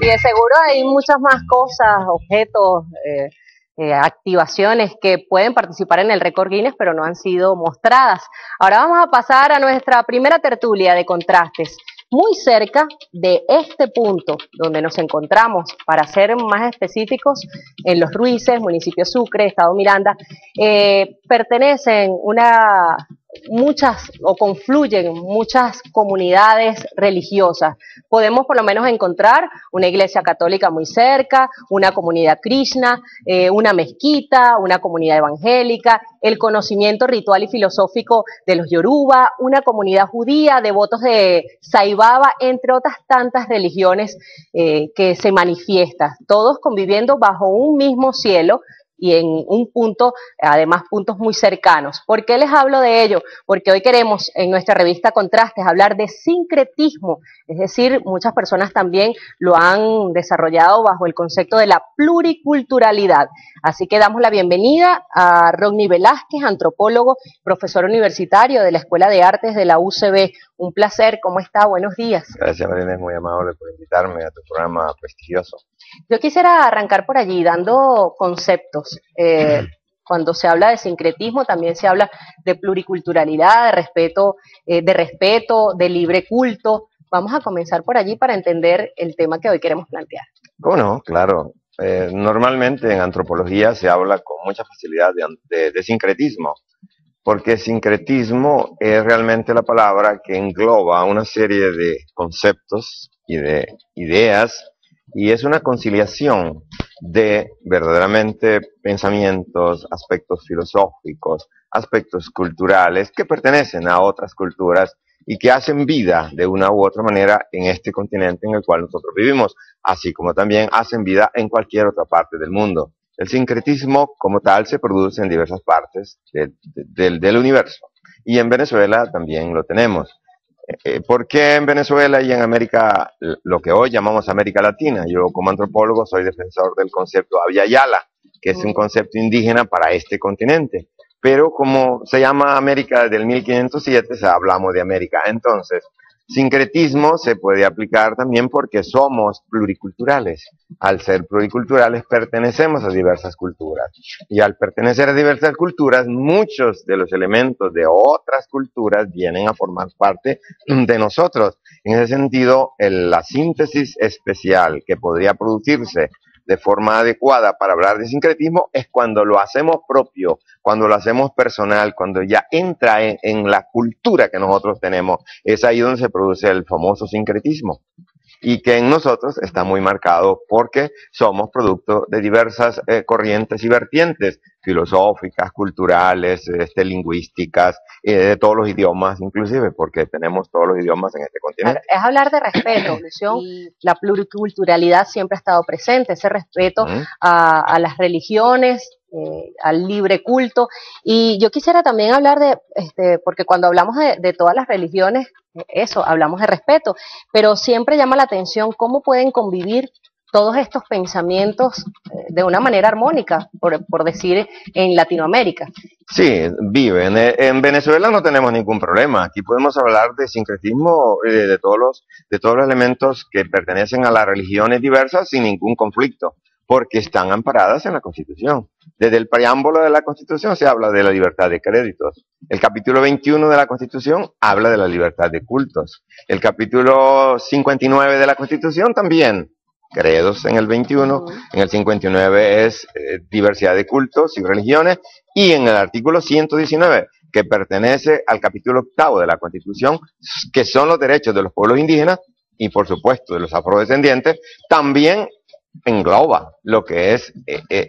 Y de seguro hay muchas más cosas, objetos, activaciones que pueden participar en el récord Guinness, pero no han sido mostradas. Ahora vamos a pasar a nuestra primera tertulia de contrastes. Muy cerca de este punto donde nos encontramos, para ser más específicos, en Los Ruices, municipio Sucre, estado Miranda, pertenecen muchas o confluyen muchas comunidades religiosas. Podemos por lo menos encontrar una iglesia católica muy cerca, una comunidad Krishna, una mezquita, una comunidad evangélica, el conocimiento ritual y filosófico de los Yoruba, una comunidad judía, devotos de Sai Baba, entre otras tantas religiones que se manifiestan, todos conviviendo bajo un mismo cielo y en un punto, además puntos muy cercanos. ¿Por qué les hablo de ello? Porque hoy queremos en nuestra revista Contrastes hablar de sincretismo, es decir, muchas personas también lo han desarrollado bajo el concepto de la pluriculturalidad. Así que damos la bienvenida a Rodney Velázquez, antropólogo, profesor universitario de la Escuela de Artes de la UCB. Un placer, ¿cómo está? Buenos días. Gracias, Marina, es muy amable por invitarme a tu programa prestigioso. Yo quisiera arrancar por allí dando conceptos. Cuando se habla de sincretismo también se habla de pluriculturalidad, de respeto, de libre culto. Vamos a comenzar por allí para entender el tema que hoy queremos plantear. ¿Cómo no? Claro. Normalmente en antropología se habla con mucha facilidad de sincretismo, porque sincretismo es realmente la palabra que engloba una serie de conceptos y de ideas, y es una conciliación de verdaderamente pensamientos, aspectos filosóficos, aspectos culturales que pertenecen a otras culturas y que hacen vida de una u otra manera en este continente en el cual nosotros vivimos, así como también hacen vida en cualquier otra parte del mundo. El sincretismo como tal se produce en diversas partes del universo, y en Venezuela también lo tenemos. ¿Por qué en Venezuela y en América, lo que hoy llamamos América Latina? Yo como antropólogo soy defensor del concepto Abya Yala, que es un concepto indígena para este continente. Pero como se llama América desde el 1507, hablamos de América. Entonces, sincretismo se puede aplicar también porque somos pluriculturales. Al ser pluriculturales pertenecemos a diversas culturas. Y al pertenecer a diversas culturas, muchos de los elementos de otras culturas vienen a formar parte de nosotros. En ese sentido, la síntesis especial que podría producirse de forma adecuada para hablar de sincretismo es cuando lo hacemos propio, cuando lo hacemos personal, cuando ya entra en la cultura que nosotros tenemos. Es ahí donde se produce el famoso sincretismo, y que en nosotros está muy marcado porque somos producto de diversas corrientes y vertientes filosóficas, culturales, lingüísticas, de todos los idiomas inclusive, porque tenemos todos los idiomas en este continente. Es hablar de respeto, y la pluriculturalidad siempre ha estado presente, ese respeto a las religiones, al libre culto. Y yo quisiera también hablar porque cuando hablamos de todas las religiones, hablamos de respeto, pero siempre llama la atención cómo pueden convivir todos estos pensamientos de una manera armónica, por decir, en Latinoamérica. Sí, viven. En Venezuela no tenemos ningún problema. Aquí podemos hablar de sincretismo de todos los elementos que pertenecen a las religiones diversas sin ningún conflicto, porque están amparadas en la Constitución. Desde el preámbulo de la Constitución se habla de la libertad de créditos. El capítulo 21 de la Constitución habla de la libertad de cultos. El capítulo 59 de la Constitución también. Credos en el 21, en el 59 es diversidad de cultos y religiones, y en el artículo 119, que pertenece al capítulo 8 de la Constitución, que son los derechos de los pueblos indígenas y por supuesto de los afrodescendientes, también engloba lo que es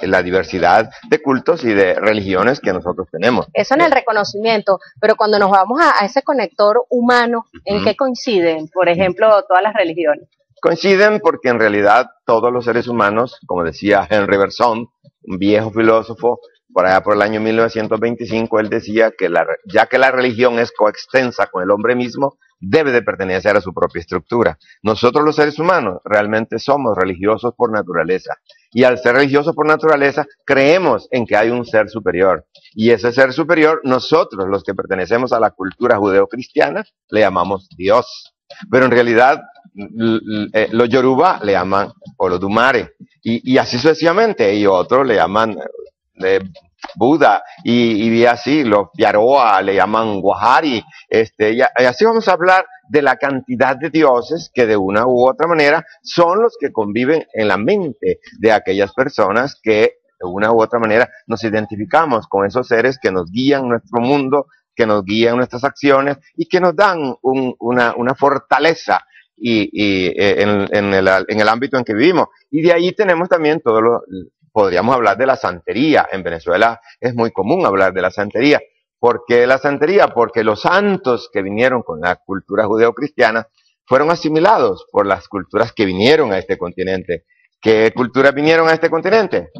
la diversidad de cultos y de religiones que nosotros tenemos. Eso en el reconocimiento, pero cuando nos vamos a ese conector humano, ¿en qué coinciden, por ejemplo, todas las religiones? Coinciden porque en realidad todos los seres humanos, como decía Henry Bergson, un viejo filósofo, por allá por el año 1925, él decía que ya que la religión es coextensa con el hombre mismo, debe de pertenecer a su propia estructura. Nosotros los seres humanos realmente somos religiosos por naturaleza, y al ser religiosos por naturaleza creemos en que hay un ser superior, y ese ser superior nosotros los que pertenecemos a la cultura judeocristiana le llamamos Dios, pero en realidad los Yoruba le llaman Olodumare, y así sucesivamente, y otros le llaman Buda, y así, los Yaroa le llaman Guajari, y así vamos a hablar de la cantidad de dioses que de una u otra manera son los que conviven en la mente de aquellas personas que de una u otra manera nos identificamos con esos seres que nos guían nuestro mundo, que nos guían nuestras acciones y que nos dan una fortaleza en el ámbito en que vivimos. Y de ahí tenemos también podríamos hablar de la santería. En Venezuela es muy común hablar de la santería. ¿Por qué la santería? Porque los santos que vinieron con la cultura judeocristiana fueron asimilados por las culturas que vinieron a este continente. ¿Qué culturas vinieron a este continente?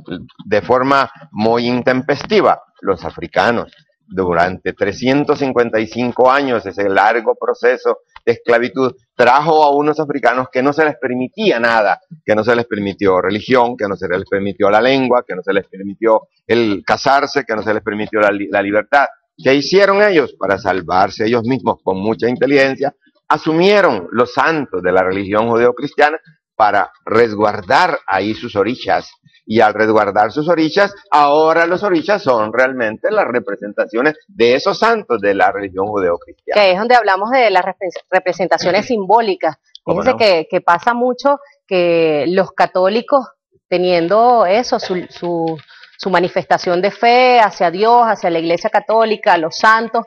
De forma muy intempestiva, los africanos. Durante 355 años, ese largo proceso de esclavitud trajo a unos africanos que no se les permitía nada, que no se les permitió religión, que no se les permitió la lengua, que no se les permitió el casarse, que no se les permitió la libertad. ¿Qué hicieron ellos? Para salvarse ellos mismos con mucha inteligencia, asumieron los santos de la religión judeocristiana para resguardar ahí sus orillas. Y al resguardar sus orillas, ahora los orillas son realmente las representaciones de esos santos de la religión judeocristiana. Que es donde hablamos de las representaciones simbólicas. Fíjense no? que pasa mucho que los católicos, teniendo eso, su manifestación de fe hacia Dios, hacia la Iglesia Católica, los santos,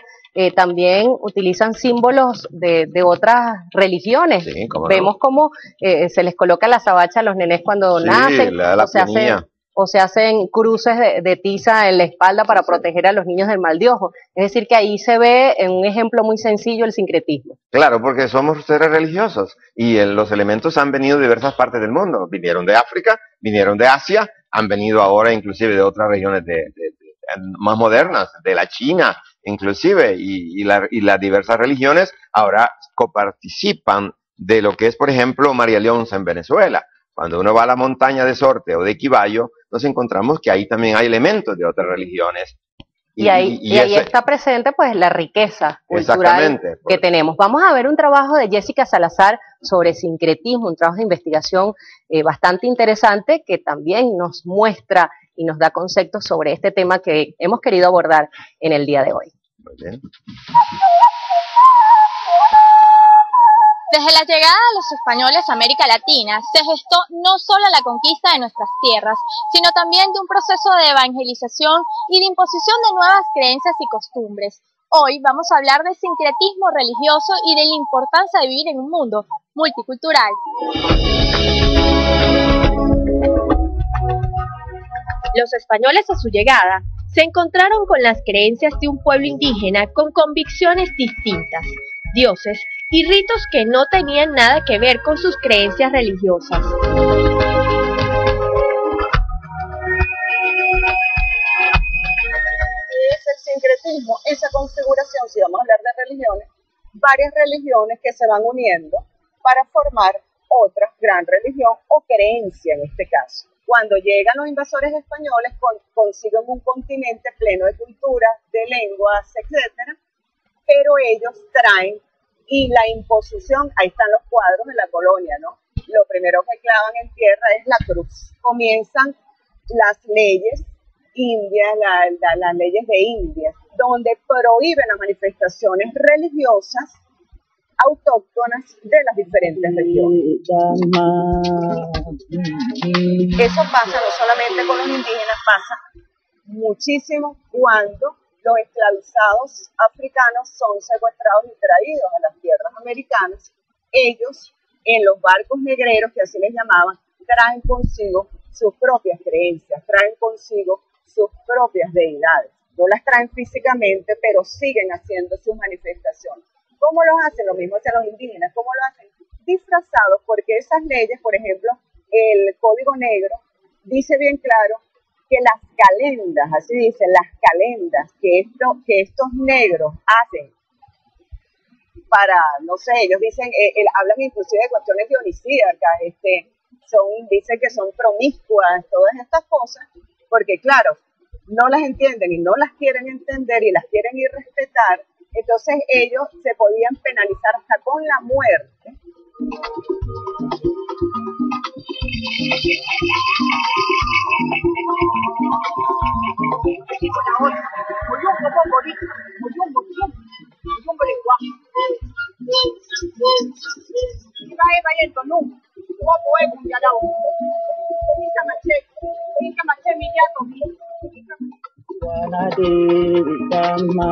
también utilizan símbolos de otras religiones. Sí, Vemos cómo se les coloca la sabacha a los nenes cuando nacen, o se hacen cruces de tiza en la espalda para proteger a los niños del mal de ojo. Es decir, que ahí se ve en un ejemplo muy sencillo el sincretismo. Claro, porque somos seres religiosos y los elementos han venido de diversas partes del mundo. Vinieron de África, vinieron de Asia, han venido ahora inclusive de otras regiones más modernas, de la China inclusive, y las diversas religiones ahora coparticipan de lo que es, por ejemplo, María Leonza en Venezuela. Cuando uno va a la montaña de Sorte o de Quibayo, nos encontramos que ahí también hay elementos de otras religiones. Y ahí está presente pues la riqueza cultural que tenemos. Vamos a ver un trabajo de Jessica Salazar sobre sincretismo, un trabajo de investigación bastante interesante que también nos muestra y nos da conceptos sobre este tema que hemos querido abordar en el día de hoy. Muy bien. Desde la llegada de los españoles a América Latina se gestó no solo la conquista de nuestras tierras, sino también de un proceso de evangelización y de imposición de nuevas creencias y costumbres. Hoy vamos a hablar de sincretismo religioso y de la importancia de vivir en un mundo multicultural. Los españoles a su llegada se encontraron con las creencias de un pueblo indígena con convicciones distintas, dioses y ritos que no tenían nada que ver con sus creencias religiosas. Es el sincretismo, esa configuración, si vamos a hablar de religiones, varias religiones que se van uniendo para formar otra gran religión o creencia en este caso. Cuando llegan los invasores españoles consiguen un continente pleno de cultura, de lenguas, etcétera, pero ellos traen y la imposición, ahí están los cuadros de la colonia, ¿no? Lo primero que clavan en tierra es la cruz. Comienzan las leyes indias, las leyes de India, donde prohíben las manifestaciones religiosas autóctonas de las diferentes regiones. Eso pasa no solamente con los indígenas, pasa muchísimo cuando los esclavizados africanos son secuestrados y traídos a las tierras americanas. Ellos, en los barcos negreros, que así les llamaban, traen consigo sus propias creencias, traen consigo sus propias deidades. No las traen físicamente, pero siguen haciendo sus manifestaciones. ¿Cómo lo hacen? Lo mismo hacen los indígenas. ¿Cómo lo hacen? Disfrazados, porque esas leyes, por ejemplo, el Código Negro dice bien claro que las calendas, así dicen, las calendas que estos negros hacen para, no sé, ellos dicen, hablan inclusive de cuestiones dionisíacas, dicen que son promiscuas, todas estas cosas, porque claro, no las entienden y no las quieren entender y las quieren ir respetar. Entonces ellos se podían penalizar hasta con la muerte Wanadekama